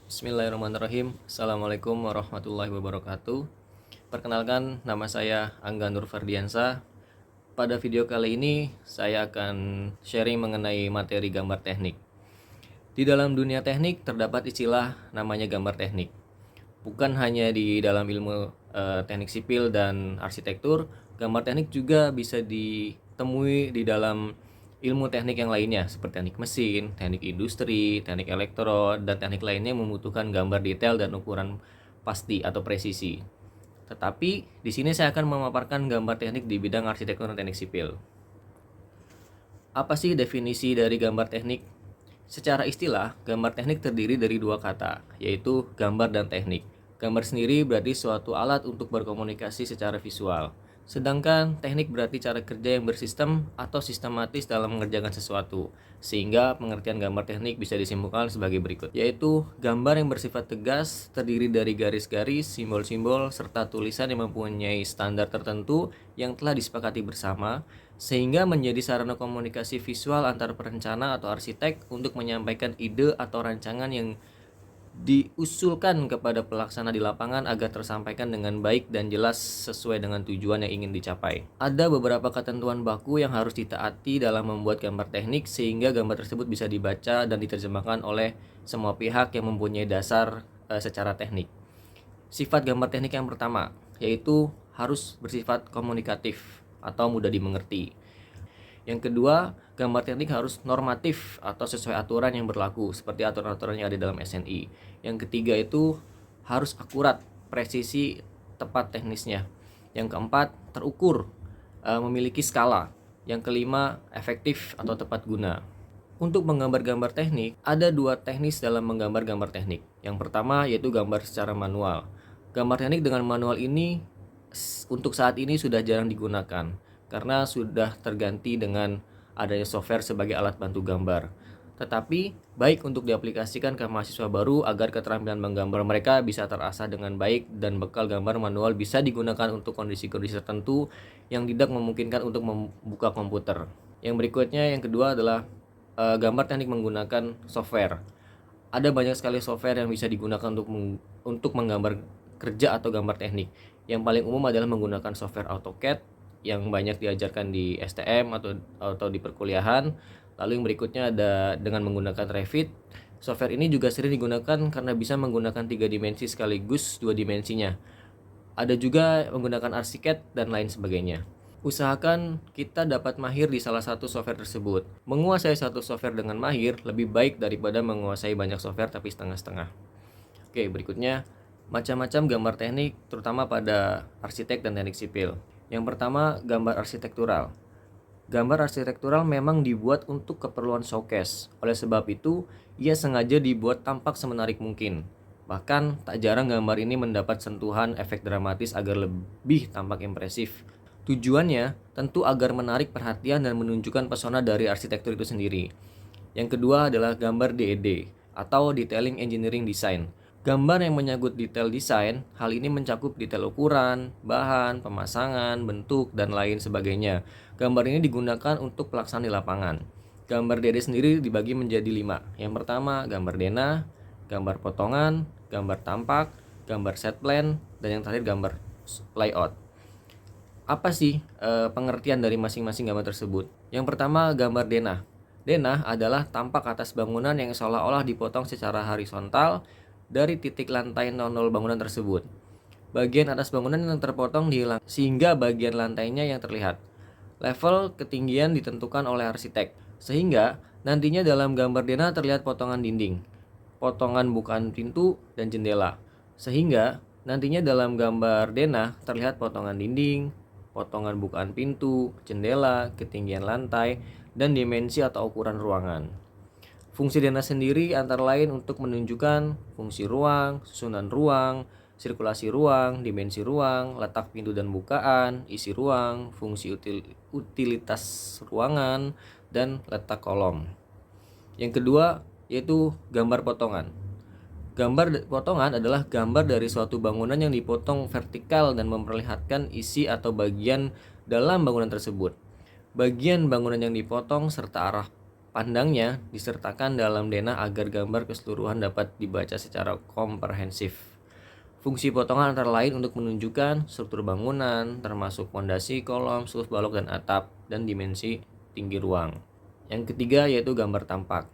Bismillahirrahmanirrahim. Assalamualaikum warahmatullahi wabarakatuh. Perkenalkan, nama saya Angga Nur Fardiansa. Pada video kali ini saya akan sharing mengenai materi gambar teknik. Di dalam dunia teknik terdapat istilah namanya gambar teknik. Bukan hanya di dalam ilmu teknik sipil dan arsitektur, gambar teknik juga bisa ditemui di dalam ilmu teknik yang lainnya seperti teknik mesin, teknik industri, teknik elektro, dan teknik lainnya yang membutuhkan gambar detail dan ukuran pasti atau presisi. Tetapi di sini saya akan memaparkan gambar teknik di bidang arsitektur dan teknik sipil. Apa sih definisi dari gambar teknik? Secara istilah, gambar teknik terdiri dari dua kata, yaitu gambar dan teknik. Gambar sendiri berarti suatu alat untuk berkomunikasi secara visual. Sedangkan teknik berarti cara kerja yang bersistem atau sistematis dalam mengerjakan sesuatu. Sehingga pengertian gambar teknik bisa disimpulkan sebagai berikut, yaitu gambar yang bersifat tegas, terdiri dari garis-garis, simbol-simbol, serta tulisan yang mempunyai standar tertentu yang telah disepakati bersama, sehingga menjadi sarana komunikasi visual antar perencana atau arsitek untuk menyampaikan ide atau rancangan yang diusulkan kepada pelaksana di lapangan agar tersampaikan dengan baik dan jelas sesuai dengan tujuan yang ingin dicapai. Ada beberapa ketentuan baku yang harus ditaati dalam membuat gambar teknik sehingga gambar tersebut bisa dibaca dan diterjemahkan oleh semua pihak yang mempunyai dasar secara teknik. Sifat gambar teknik yang pertama yaitu harus bersifat komunikatif atau mudah dimengerti. Yang kedua, gambar teknik harus normatif atau sesuai aturan yang berlaku, seperti aturan-aturan yang ada dalam SNI. Yang ketiga itu harus akurat, presisi, tepat teknisnya. Yang keempat, terukur, memiliki skala. Yang kelima, efektif atau tepat guna. Untuk menggambar gambar teknik, ada dua teknis dalam menggambar gambar teknik. Yang pertama yaitu gambar secara manual. Gambar teknik dengan manual ini untuk saat ini sudah jarang digunakan karena sudah terganti dengan adanya software sebagai alat bantu gambar. Tetapi baik untuk diaplikasikan ke mahasiswa baru agar keterampilan menggambar mereka bisa terasah dengan baik dan bekal gambar manual bisa digunakan untuk kondisi-kondisi tertentu yang tidak memungkinkan untuk membuka komputer. Yang berikutnya, yang kedua adalah gambar teknik menggunakan software. Ada banyak sekali software yang bisa digunakan untuk menggambar kerja atau gambar teknik. Yang paling umum adalah menggunakan software AutoCAD yang banyak diajarkan di STM atau di perkuliahan. Lalu yang berikutnya ada dengan menggunakan Revit. Software ini juga sering digunakan karena bisa menggunakan 3 dimensi sekaligus 2 dimensinya. Ada juga menggunakan ArchiCAD dan lain sebagainya. Usahakan kita dapat mahir di salah satu software tersebut. Menguasai satu software dengan mahir lebih baik daripada menguasai banyak software tapi setengah-setengah. Oke, berikutnya macam-macam gambar teknik terutama pada arsitek dan teknik sipil. Yang pertama, gambar arsitektural. Gambar arsitektural memang dibuat untuk keperluan showcase. Oleh sebab itu, ia sengaja dibuat tampak semenarik mungkin. Bahkan, tak jarang gambar ini mendapat sentuhan efek dramatis agar lebih tampak impresif. Tujuannya tentu agar menarik perhatian dan menunjukkan pesona dari arsitektur itu sendiri. Yang kedua adalah gambar DED atau Detailing Engineering Design. Gambar yang menyangkut detail desain, hal ini mencakup detail ukuran, bahan, pemasangan, bentuk, dan lain sebagainya. Gambar ini digunakan untuk pelaksanaan di lapangan. Gambar DD sendiri dibagi menjadi 5. Yang pertama, gambar denah, gambar potongan, gambar tampak, gambar set plan, dan yang terakhir gambar layout. Apa sih pengertian dari masing-masing gambar tersebut? Yang pertama, gambar denah. Denah adalah tampak atas bangunan yang seolah-olah dipotong secara horizontal dari titik lantai 00 bangunan tersebut. Bagian atas bangunan yang terpotong dihilangkan sehingga bagian lantainya yang terlihat. Level ketinggian ditentukan oleh arsitek, sehingga nantinya dalam gambar denah terlihat potongan dinding, potongan bukaan pintu, dan jendela. Sehingga nantinya dalam gambar denah terlihat potongan dinding, potongan bukaan pintu, jendela, ketinggian lantai, dan dimensi atau ukuran ruangan. Fungsi denah sendiri antara lain untuk menunjukkan fungsi ruang, susunan ruang, sirkulasi ruang, dimensi ruang, letak pintu dan bukaan, isi ruang, fungsi utilitas ruangan, dan letak kolom. Yang kedua yaitu gambar potongan. Gambar potongan adalah gambar dari suatu bangunan yang dipotong vertikal dan memperlihatkan isi atau bagian dalam bangunan tersebut. Bagian bangunan yang dipotong serta arah pandangnya disertakan dalam denah agar gambar keseluruhan dapat dibaca secara komprehensif. Fungsi potongan antara lain untuk menunjukkan struktur bangunan, termasuk fondasi, kolom, sulus balok, dan atap, dan dimensi tinggi ruang. Yang ketiga yaitu gambar tampak.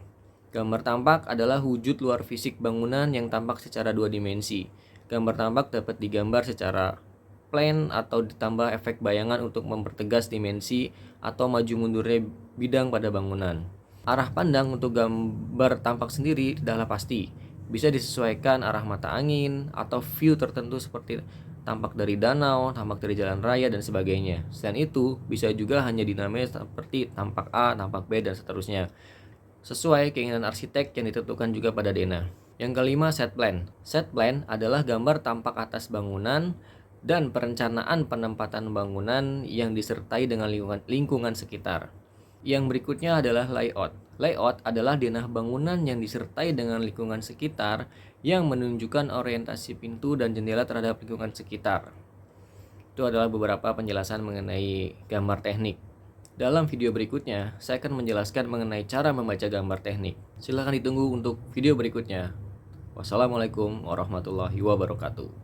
Gambar tampak adalah wujud luar fisik bangunan yang tampak secara dua dimensi. Gambar tampak dapat digambar secara plan atau ditambah efek bayangan untuk mempertegas dimensi atau maju mundurnya bidang pada bangunan. Arah pandang untuk gambar tampak sendiri tidaklah pasti. Bisa disesuaikan arah mata angin atau view tertentu seperti tampak dari danau, tampak dari jalan raya, dan sebagainya. Selain itu, bisa juga hanya dinamai seperti tampak A, tampak B, dan seterusnya. Sesuai keinginan arsitek yang ditentukan juga pada denah. Yang kelima, set plan. Set plan adalah gambar tampak atas bangunan dan perencanaan penempatan bangunan yang disertai dengan lingkungan sekitar. Yang berikutnya adalah layout. Layout adalah denah bangunan yang disertai dengan lingkungan sekitar yang menunjukkan orientasi pintu dan jendela terhadap lingkungan sekitar. Itu adalah beberapa penjelasan mengenai gambar teknik. Dalam video berikutnya, saya akan menjelaskan mengenai cara membaca gambar teknik. Silahkan ditunggu untuk video berikutnya. Wassalamualaikum warahmatullahi wabarakatuh.